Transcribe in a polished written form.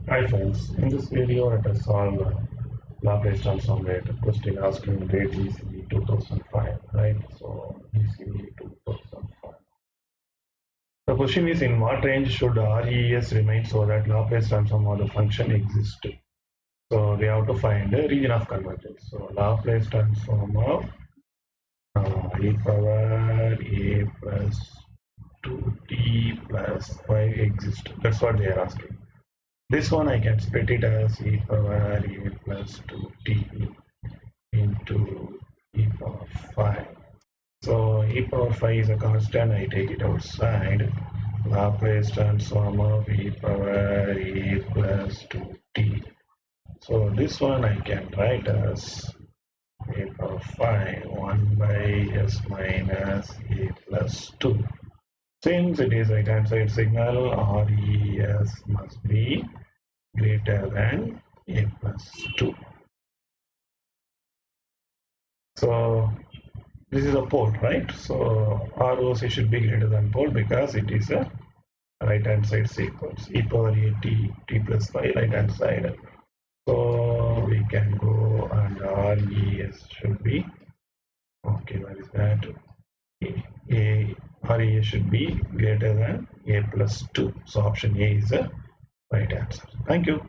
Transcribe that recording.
Hi friends, in this video let us solve Laplace transform rate. Question asking rate ECE 2005, right? So ECE 2005. The question is, in what range should RES remain so that Laplace transform of the function exists? So we have to find the region of convergence. So Laplace transform of e power a plus 2t plus 5 exists. That's what they are asking. This one I can split it as e power a plus 2t into e power 5. So e power 5 is a constant, I take it outside. Laplace transform of e power a plus 2t. So this one I can write as a power 5 1 by s minus a plus 2. Since it is right hand side signal, RES must be greater than a plus 2. So this is a pole, right? So ROC should be greater than pole because it is a right hand side sequence. E power a t plus 5 right hand side. So we can go and RES should be, okay, where is that? RES should be greater than a plus 2. So option A is the right answer. Thank you.